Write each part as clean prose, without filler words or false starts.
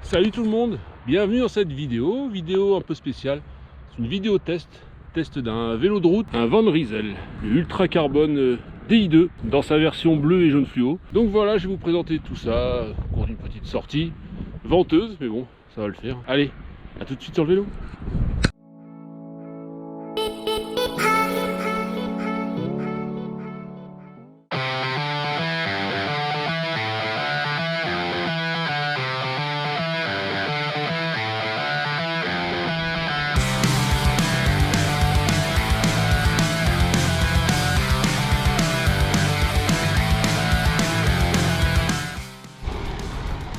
Salut tout le monde, bienvenue dans cette vidéo un peu spéciale. C'est une vidéo test d'un vélo de route, un Van Rysel, le Ultra Carbone DI2 dans sa version bleue et jaune fluo. Donc voilà, je vais vous présenter tout ça au cours d'une petite sortie venteuse, mais bon, ça va le faire. Allez, à tout de suite sur le vélo.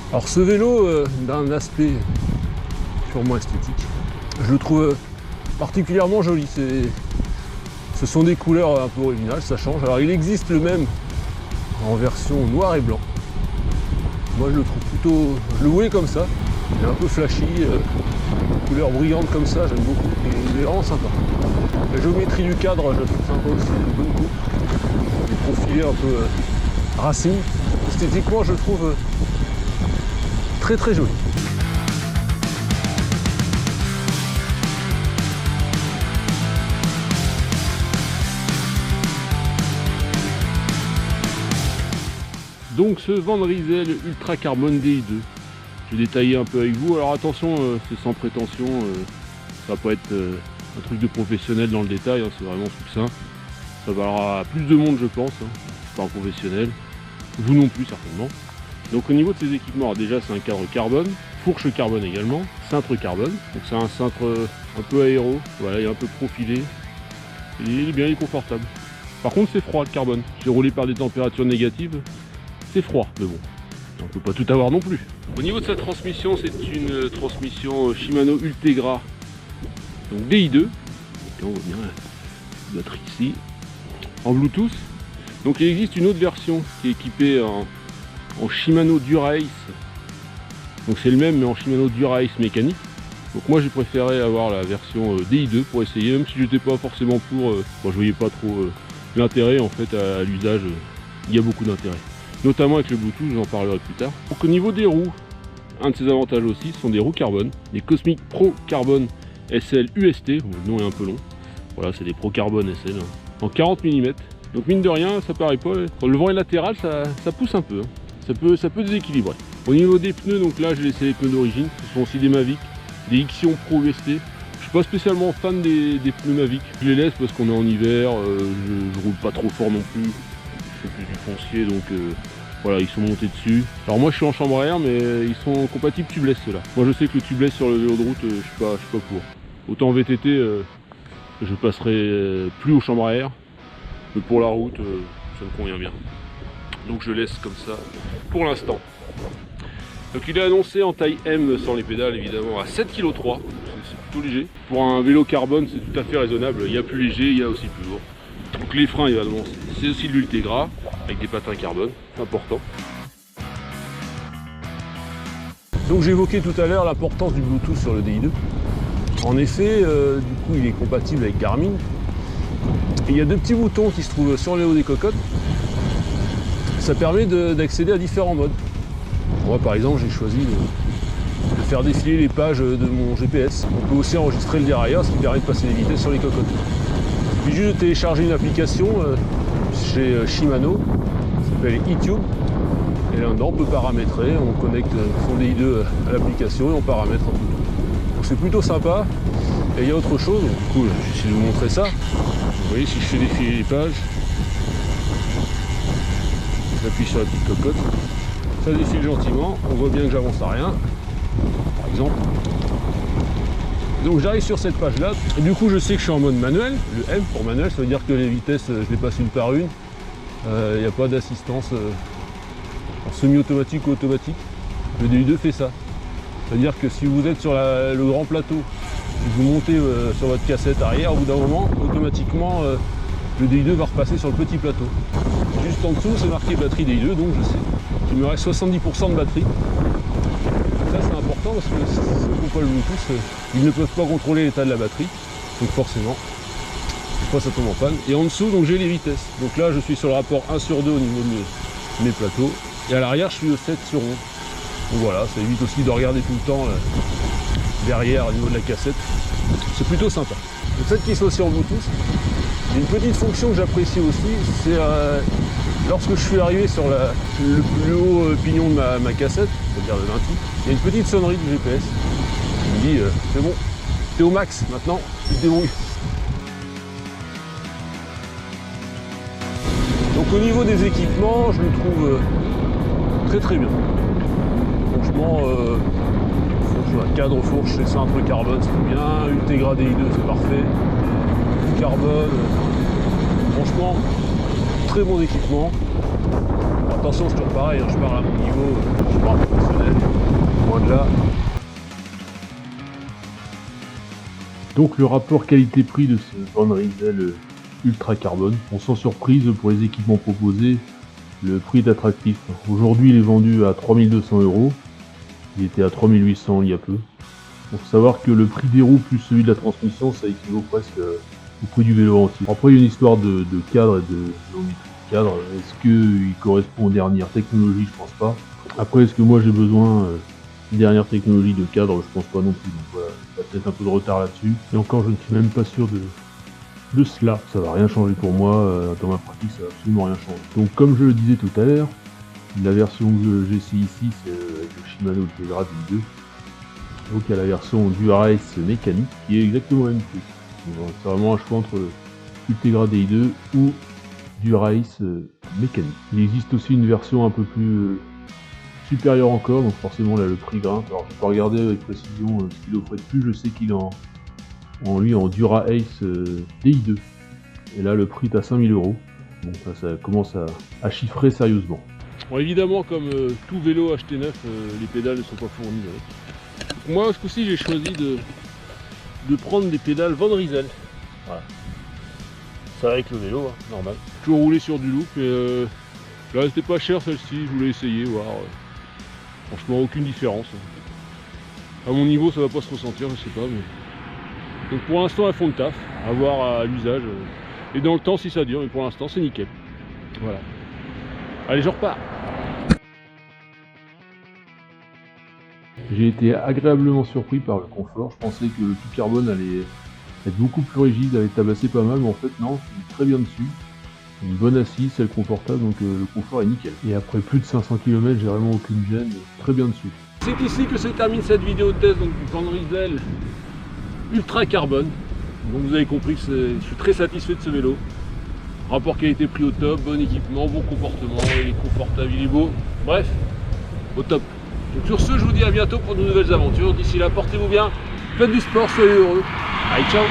Alors ce vélo, d'un aspect purement esthétique, je le trouve particulièrement joli. Ce sont des couleurs un peu originales, ça change. Alors il existe le même en version noir et blanc. Moi je le trouve plutôt, je le voulais comme ça. Il est un peu flashy, couleur brillante comme ça, j'aime beaucoup. Et il est vraiment sympa. La géométrie du cadre, je la trouve sympa aussi, une bonne coupe. Il est profilé un peu racing. Esthétiquement je le trouve très joli. Donc ce Van Rysel Ultra Carbone DI2, je vais détailler un peu avec vous. Alors attention, c'est sans prétention, ça va pas être un truc de professionnel dans le détail, hein, c'est vraiment succinct. Ça valera plus de monde je pense, hein. C'est pas un professionnel, vous non plus certainement. Donc au niveau de ces équipements, alors déjà c'est un cadre carbone, fourche carbone également, cintre carbone, donc c'est un cintre un peu aéro, voilà, il est un peu profilé, et il est bien, il est confortable. Par contre c'est froid le carbone, j'ai roulé par des températures négatives, c'est froid, mais bon, on peut pas tout avoir non plus. Au niveau de sa transmission, c'est une transmission Shimano Ultegra, donc DI2, et on voit bien la batterie ici, en Bluetooth. Donc il existe une autre version qui est équipée en Shimano Dura-Ace, donc c'est le même mais en Shimano Dura-Ace mécanique. Donc moi j'ai préféré avoir la version DI2 pour essayer, même si j'étais pas forcément pour, je voyais pas trop l'intérêt en fait à l'usage, il y a beaucoup d'intérêt, notamment avec le Bluetooth, j'en parlerai plus tard. Donc au niveau des roues, un de ses avantages aussi, ce sont des roues carbone, des Cosmic Pro Carbone SL UST, le nom est un peu long, voilà c'est des Pro Carbone SL, hein, en 40 mm. Donc mine de rien, ça paraît pas, quand le vent est latéral, ça pousse un peu, hein. Ça peut déséquilibrer. Au niveau des pneus, donc là j'ai laissé les pneus d'origine, ce sont aussi des Mavic, des Ixion Pro UST. Je suis pas spécialement fan des pneus Mavic, je les laisse parce qu'on est en hiver, je roule pas trop fort non plus, je fais plus du foncier donc voilà, ils sont montés dessus. Alors moi je suis en chambre à air mais ils sont compatibles tubeless ceux-là. Moi je sais que le tubeless sur le vélo de route, je suis pas pour. Autant en VTT, je passerai plus aux chambres à air, mais pour la route, ça me convient bien. Donc je laisse comme ça pour l'instant. Donc il est annoncé en taille M sans les pédales évidemment à 7,3 kg, c'est plutôt léger. Pour un vélo carbone c'est tout à fait raisonnable, il y a plus léger, il y a aussi plus lourd. Donc les freins évidemment c'est aussi de l'Ultegra avec des patins carbone, c'est important. Donc j'ai évoqué tout à l'heure l'importance du Bluetooth sur le DI2. En effet, du coup il est compatible avec Garmin. Et il y a deux petits boutons qui se trouvent sur le haut des cocottes. Ça permet d'accéder à différents modes. Moi par exemple j'ai choisi de faire défiler les pages de mon GPS. On peut aussi enregistrer le dérailleur, ce qui permet de passer les vitesses sur les cocottes. Il suffit juste de télécharger une application chez Shimano, qui s'appelle eTube. Et là-dedans on peut paramétrer, on connecte son DI2 à l'application et on paramètre un peu tout. Donc c'est plutôt sympa. Et il y a autre chose, du coup je vais essayer de vous montrer ça. Vous voyez, si je fais défiler les pages, j'appuie sur la petite cocotte, ça défile gentiment, on voit bien que j'avance à rien, par exemple. Donc j'arrive sur cette page là, et du coup je sais que je suis en mode manuel, le M pour manuel, ça veut dire que les vitesses je les passe une par une, il n'y a pas d'assistance en semi-automatique ou automatique, le DI2 fait ça. C'est-à-dire que si vous êtes sur le grand plateau, et vous montez sur votre cassette arrière, au bout d'un moment, automatiquement le DI2 va repasser sur le petit plateau. Juste en dessous, c'est marqué batterie DI2, donc je sais qu'il me reste 70% de batterie. Ça c'est important parce que si on ne pas le Bluetooth, ils ne peuvent pas contrôler l'état de la batterie. Donc forcément, des fois ça tombe en panne. Et en dessous, donc j'ai les vitesses. Donc là, je suis sur le rapport 1/2 au niveau de mes plateaux. Et à l'arrière, je suis au 7/11. Donc voilà, ça évite aussi de regarder tout le temps derrière au niveau de la cassette. C'est plutôt sympa. Le fait qu'il soit aussi en Bluetooth, il y a une petite fonction que j'apprécie aussi, c'est lorsque je suis arrivé sur le plus haut pignon de ma cassette, c'est-à-dire le 28, il y a une petite sonnerie du GPS qui me dit c'est bon, t'es au max maintenant, tu te débrouilles. Donc au niveau des équipements, je le trouve très très bien. Franchement, un cadre fourche, c'est cintre carbone, c'est bien. Ultegra DI2, c'est parfait. Carbone, franchement, très bon équipement. Attention, c'est toujours pareil, hein, je parle à mon niveau, je suis pas un professionnel, loin de là. Donc le rapport qualité-prix de ce Van Rysel Ultra Carbone, on sent surprise pour les équipements proposés, le prix est attractif. Aujourd'hui il est vendu à 3200 €, il était à 3800 il y a peu. Il faut savoir que le prix des roues plus celui de la transmission, ça équivaut presque au prix du vélo entier. Après il y a une histoire de cadre et de géométrie de cadre, est-ce qu'il correspond aux dernières technologies? Je pense pas. Après est-ce que moi j'ai besoin des dernières technologies de cadre? Je pense pas non plus, donc voilà, il y a peut-être un peu de retard là-dessus. Et encore je ne suis même pas sûr de cela. Ça va rien changer pour moi, dans ma pratique ça va absolument rien changer. Donc comme je le disais tout à l'heure, la version que j'essaie ici c'est le Shimano Ultegra DI2. Donc il y a la version Dura-Ace mécanique qui est exactement la même chose. C'est vraiment un choix entre Ultegra DI2 ou Dura-Ace mécanique. Il existe aussi une version un peu plus supérieure encore, donc forcément là le prix grimpe. Alors je peux pas regarder avec précision ce qu'il offrait de plus, je sais qu'il est en Dura-Ace DI2. Et là le prix est à 5000 €. Donc ça commence à chiffrer sérieusement. Bon, évidemment comme tout vélo acheté neuf, les pédales ne sont pas fournies avec. Moi ce coup-ci j'ai choisi de prendre des pédales Van Rysel. Voilà. Ça va avec le vélo, hein, normal. Toujours roulé sur du loop et là c'était pas cher celle-ci, je voulais essayer, voir. Franchement aucune différence. À mon niveau ça va pas se ressentir, je sais pas, mais. Donc pour l'instant elles font le taf, à voir à l'usage. Et dans le temps si ça dure, mais pour l'instant c'est nickel. Voilà. Allez je repars. J'ai été agréablement surpris par le confort. Je pensais que le tout carbone allait être beaucoup plus rigide, allait tabasser pas mal, mais en fait non, c'est très bien dessus. Une bonne assise, c'est confortable, donc le confort est nickel. Et après plus de 500 km, j'ai vraiment aucune gêne, très bien dessus. C'est ici que se termine cette vidéo de test donc, du Van Rysel Ultra Carbone. Donc vous avez compris que je suis très satisfait de ce vélo. Rapport qualité-prix au top, bon équipement, bon comportement, il est confortable, il est beau. Bref, au top. Donc sur ce, je vous dis à bientôt pour de nouvelles aventures. D'ici là, portez-vous bien, faites du sport, soyez heureux. Allez, ciao!